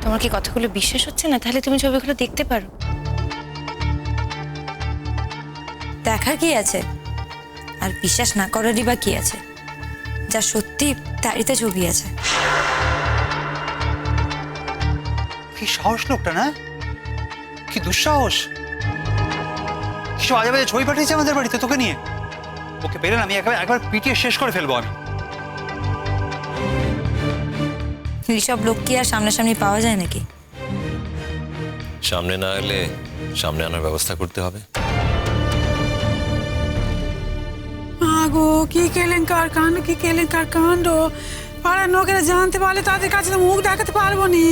তোমার কি কথাগুলো বিশ্বাস হচ্ছে না? তাহলে তুমি ছবিগুলো দেখতে পারো। দেখার কি আছে, আর বিশ্বাস না করারই বা কি আছে? যা সত্যি তারই তো ছবি আছে। কি সাহস লোকটা, না? কি দুঃসাহস! কিছু আজে বাজে ছবি পাঠিয়েছে আমাদের বাড়িতে তোকে নিয়ে। ওকে পেলে আমি একবার পিটিয়ে শেষ করে ফেলবো আমি। এইসব লোক কি আর সামনাসামনি পাওয়া যায় নাকি? সামনে না এলে সামনে আনার ব্যবস্থা করতে হবে। আগো কি কেলেঙ্কার কাণ্ড, কি কেলেঙ্কার কাণ্ড! পাড়ার লোকেরা জানতে পারলে তাদের কাছে তো মুখ দেখাতে পারবো নি।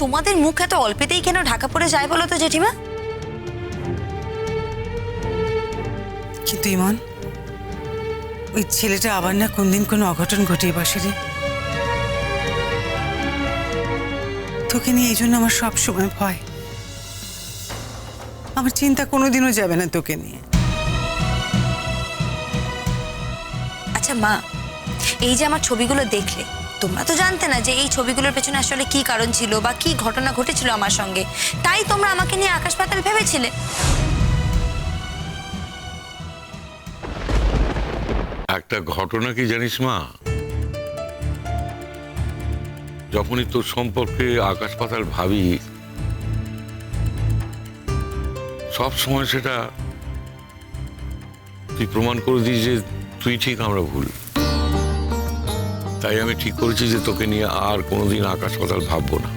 তোমাদের মুখ এত অল্পেতেই কেন ঢাকা পড়ে যায় বলো তো জেঠিমা? কিন্তু ইমন, ওই ছেলেটা আবার না কোনদিন কোনো অঘটন ঘটিয়ে বসে রে। তোকে নিয়ে এই জন্য আমার সব সময় ভয়। আমার চিন্তা কোনোদিনও যাবে না তোকে নিয়ে। আচ্ছা মা, এই যে আমার ছবিগুলো দেখলে, তোমরা তো জানতে না যে এই ছবিগুলোর পেছনে আসলে কি কারণ ছিল বা কি ঘটনা ঘটেছিল আমার সঙ্গে, তাই তোমরা আমাকে নিয়ে আকাশ পাতাল ভেবেছিলে। একটা ঘটনা কি জানিস মা, যখনই তোর সম্পর্কে আকাশ পাতাল ভাবি সব সময় সেটা তুই প্রমাণ করে দিস যে তুই ঠিক আমরা ভুল। তাই আমি ঠিক করেছি যে তোকে নিয়ে আর কোনোদিন আকাশ পাতাল ভাববো না।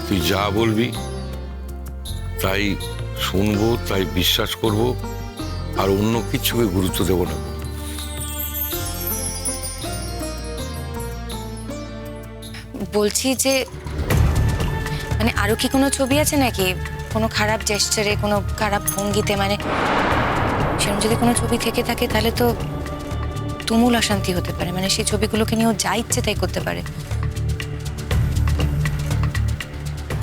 তুই যা বলবি তাই শুনবো, তাই বিশ্বাস করব, আর অন্য কিছুকে গুরুত্ব দেব না। বলছি যে মানে আরো কি কোনো ছবি আছে নাকি, কোনো খারাপ জেস্টারে, কোনো খারাপ ভঙ্গিতে, মানে সেরকম যদি কোনো ছবি থেকে থাকে তাহলে তো তুমুল অশান্তি হতে পারে। মানে সেই ছবিগুলোকে নিয়েও যা ইচ্ছে তাই করতে পারে,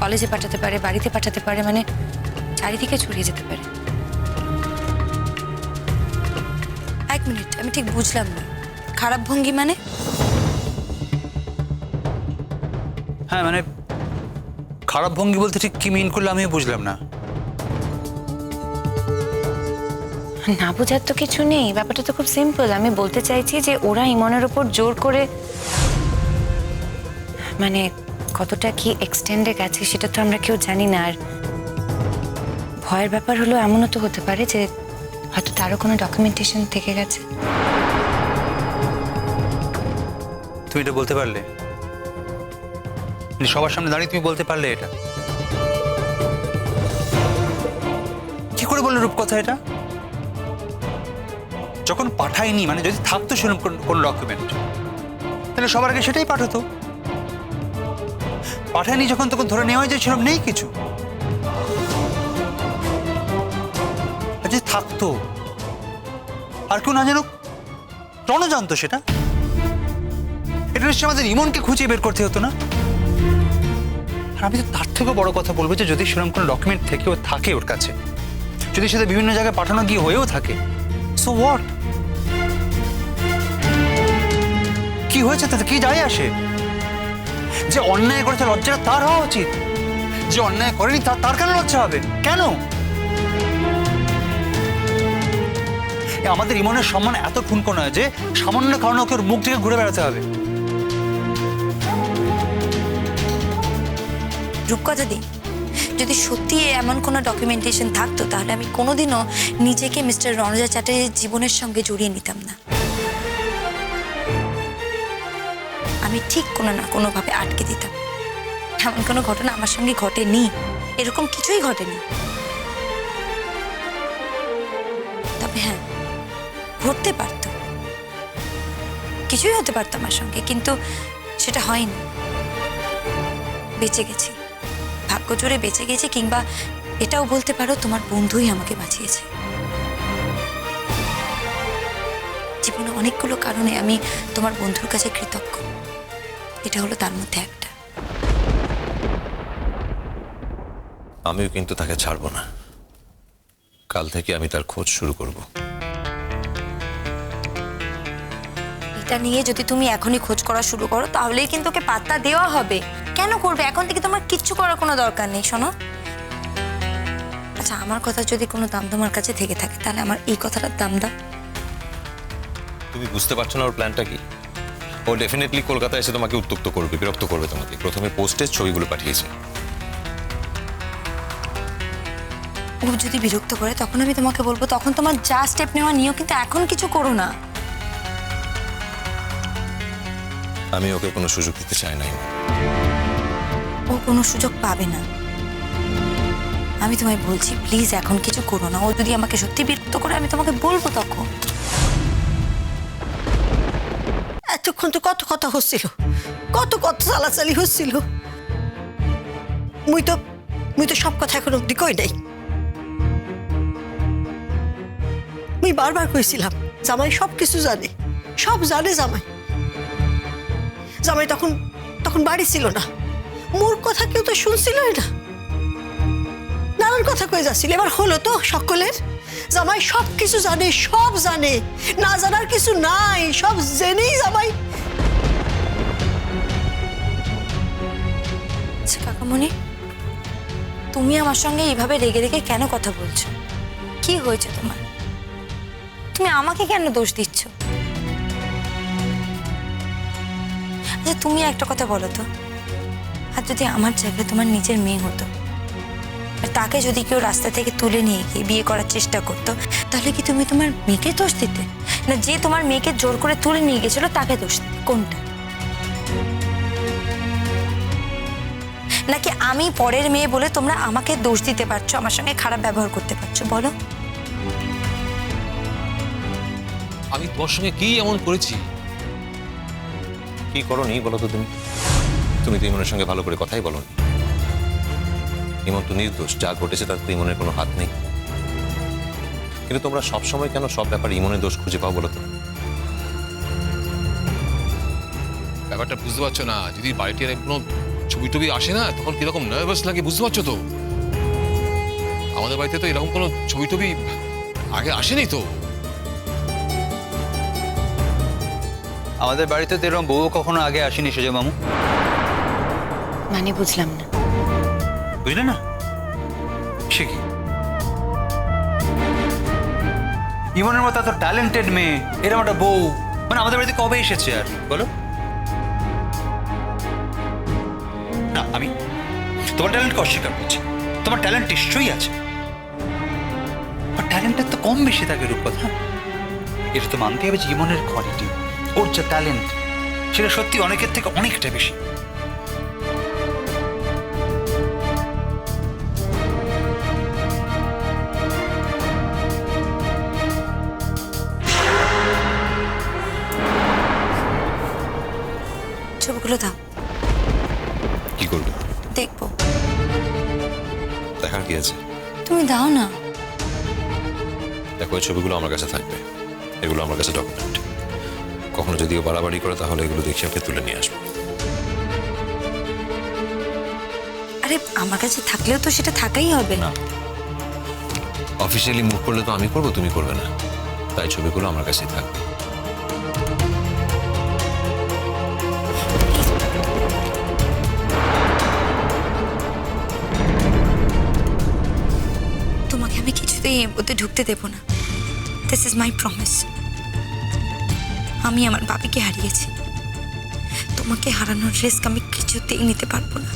কলেজে পাঠাতে পারে, বাড়িতে পাঠাতে পারে, মানে চারিদিকে ছড়িয়ে যেতে পারে। এক মিনিট, আমি ঠিক বুঝলাম না, খারাপ ভঙ্গি মানে? হ্যাঁ মানে খারাপ ভঙ্গি বলতে ঠিক কি মিন করলে আমিও বুঝলাম না। না বোঝার তো কিছু নেই, ব্যাপারটা তো খুব সিম্পল। আমি বলতে চাইছি যে ওরা ইমনের ওপর জোর করে, মানে কতটা কি এক্সটেন্ডে গেছে সেটা তো আমরা কেউ জানি না। আর ভয়ের ব্যাপার হলো এমনও তো হতে পারে যে হয়তো তারও কোনো ডকুমেন্টেশন থেকে গেছে। তুমি এটা বলতে পারলে? সবার সামনে দাঁড়িয়ে তুমি বলতে পারলে এটা? কি করে বললে রূপকথা এটা? যখন পাঠায়নি, মানে যদি থাকতো সেরকম কোন ডকুমেন্ট তাহলে সবার আগে সেটাই পাঠাতো। পাঠায়নি যখন, তখন ধরে নেওয়া যায় সেরকম নেই কিছু। আর যদি থাকতো আর কেউ না জানুক, রণ জানতো সেটা। এটা নিশ্চয়ই আমাদের ইমনকে খুঁজে বের করতে হতো না? আর আমি তো তার থেকেও বড় কথা বলবো যে যদি সেরকম কোনো ডকুমেন্ট থেকেও থাকে ওর কাছে, যদি সেটা বিভিন্ন জায়গায় পাঠানো গিয়ে হয়েও থাকে, সো হোয়াট? কি হয়েছে তাতে কি যায় আসে? যে অন্যায় করেছে লজ্জাটা তার হওয়া উচিত, যে অন্যায় করেনি তার কেন লজ্জা হবে? কেন? আমাদের ইমনের সম্মান এত ঠুনকো নয় যে সামান্য কারণে ওকে ওর মুখ থেকে ঘুরে বেড়াতে হবে। রূপকথা দি, যদি সত্যি এমন কোনো ডকুমেন্টেশন থাকতো তাহলে আমি কোনোদিনও নিজেকে মিস্টার রণজা চ্যাটার্জির জীবনের সঙ্গে জড়িয়ে নিতাম না। আমি ঠিক কোনো না কোনোভাবে আটকে দিতাম। এমন কোনো ঘটনা আমার সঙ্গে ঘটেনি, এরকম কিছুই ঘটেনি। তবে হ্যাঁ, ঘটতে পারতো, কিছুই হতে পারতো আমার সঙ্গে, কিন্তু সেটা হয়নি। বেঁচে গেছি, ভাগ্য জোরে বেঁচে গেছি, কিংবা এটাও বলতে পারো তোমার বন্ধুই আমাকে বাঁচিয়েছে। জীবনে অনেকগুলো কারণে আমি তোমার বন্ধুর কাছে কৃতজ্ঞ, এটা হলো তার মধ্যে একটা। আমিও কিন্তু তাকে ছাড়বো না। কাল থেকে আমি তার খোঁজ শুরু করব। এটা নিয়ে যদি তুমি এখনই খোঁজ করা শুরু করো তাহলেই কিন্তু ওকে পাত্তা দেওয়া হবে। কেন করবে? এখন থেকে তোমার কিচ্ছু করার কোনো দরকার নেই। শোনো, আচ্ছা আমার কথা যদি কোনো দাম তোমার কাছে থেকে থাকে তাহলে আমার এই কথাটার দাম দাও। তুমি বুঝতে পারছো না ওর প্ল্যানটা কি? ও ডেফিনেটলি কলকাতায় এসে তোমাকে উত্ত্যক্ত করবে, বিরক্ত করবে তোমাকে। প্রথমে পোস্টে ছবিগুলো পাঠিয়েছে। ও যদি বিরক্ত করে তখন আমি তোমাকে বলবো, তখন তোমার যা স্টেপ নেওয়া নিও, কিন্তু এখন কিছু করো না। আমি ওকে কোনো সুযোগ দিতে চাই না। ও কোনো সুযোগ পাবে না, আমি তোমায় বলছি প্লিজ এখন কিছু করো না। ও যদি আমাকে সত্যি বিরক্ত করে আমি তোমাকে বলবো তখন। এতক্ষণ তো কত কথা হচ্ছিল, কত চালাচালি হচ্ছিল। মুই তো সব কথা এখন অব্দি কই নাই। মুই বারবার কইছিলাম জামাই সব কিছু জানে, সব জানে জামাই। জামাই তখন বাড়ি ছিল না, মোর কথা কেউ তো শুনছিলই না, নানান কথা কয়ে যাচ্ছিল। এবার হলো তো সকলের, জামাই সব কিছু জানে, সব জানে, না জানার কিছু নাই, সব জেনেই জামাই। আচ্ছা কাকামণি, তুমি আমার সঙ্গে এইভাবে রেগে রেগে কেন কথা বলছো? কি হয়েছে তোমার? তুমি আমাকে কেন দোষ দিচ্ছ? আচ্ছা তুমি একটা কথা বলো তো, আর যদি আমার জায়গায় তোমার নিজের মেয়ে হতো, আর তাকে যদি কেউ রাস্তা থেকে তুলে নিয়ে গিয়ে বিয়ে করার চেষ্টা করতো, তাহলে কি তুমি তোমার মেয়েকে দোষ দিতে, না যে তোমার মেয়েকে জোর করে তুলে নিয়ে গেছিল তাকে দোষ দিতে? কোনটা? নাকি আমি পরের মেয়ে বলে তোমরা আমাকে দোষ দিতে পারছো, আমার সঙ্গে খারাপ ব্যবহার করতে পারছো? বলো। আমি তোমার সঙ্গে কি এমন করেছি? কি করো নি বলো তো তুমি? তুমি তো ইমনের সঙ্গে ভালো করে কথাই বলো। ইমন তো নির্দোষ, যা ঘটেছে তাতে তো ইমনের কোনো হাত নেই। কিন্তু তোমরা সবসময় কেন সব ব্যাপারে ইমনের দোষ খুঁজে পাও বলো তো? ব্যাপারটা বুঝতে পারছো না? যদি বাড়িতে কোনো ছবি টবি আসে না তখন কিরকম নার্ভাস লাগে, বুঝতে পারছো তো? আমাদের বাড়িতে তো এরকম কোনো ছবি টবি আগে আসেনি তো। আমাদের বাড়িতে তো এরকম বউ কখনো আগে আসেনি সুজয় মামু। মানে বুঝলাম না। বুঝলে না? সে কি ইমনের মতো এত ট্যালেন্টেড মেয়ে, এরকম একটা বউ মানে আমাদের বাড়িতে কবে এসেছে আর বলো? না, আমি তোমার ট্যালেন্টকে অস্বীকার করছি। তোমার ট্যালেন্ট নিশ্চয়ই আছে, আর ট্যালেন্টের তো কম বেশি থাকে রূপকথা। এটা তো মানতে হবে জীবনের কোয়ালিটি, ওর যে ট্যালেন্ট সেটা সত্যি অনেকের থেকে অনেকটা বেশি। ছবিগুলো দাও, কি করবে? দেখবো। দেখার কি আছে? তুমি দাও না। দেখো, এই ছবিগুলো আমার কাছে থাকবে, এগুলো আমার কাছে ডকুমেন্ট। কখনো যদিও বাড়াবাড়ি করে তাহলে এগুলো দেখে ওকে তুলে নিয়ে আসবো। আরে আমার কাছে থাকলেও তো সেটা থাকাই হবে। না, অফিসিয়ালি মুভ করলে তো আমি করবো, তুমি করবে না। তাই ছবিগুলো আমার কাছেই থাকবে। তোমাকে আমি কিছুতেই এর মধ্যে ঢুকতে দেবো না। This is my promise. আমি আমার বাপিকে হারিয়েছি, তোমাকে হারানোর রিস্ক আমি কিছুতেই নিতে পারবো না।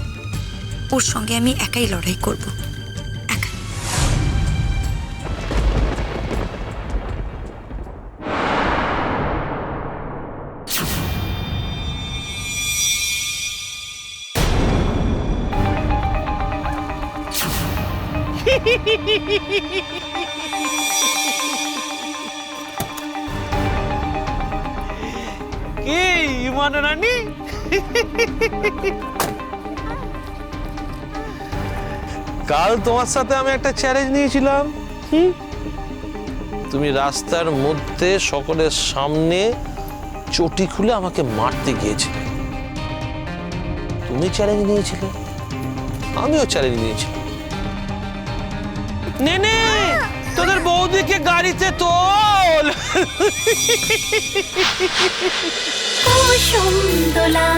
ওর সঙ্গে আমি একাই লড়াই করব, একা। কি ইমান রানী, কাল তোমার সাথে আমি একটা চ্যালেঞ্জ নিয়েছিলাম। তুমি রাস্তার মধ্যে সকলের সামনে চটি খুলে আমাকে মারতে গিয়েছিলে। তুমি চ্যালেঞ্জ নিয়েছিলে, আমিও চ্যালেঞ্জ নিয়েছিলাম। নে তোদের বৌদি বৌদিকে গাড়িতে তোল। কুসুম দোলা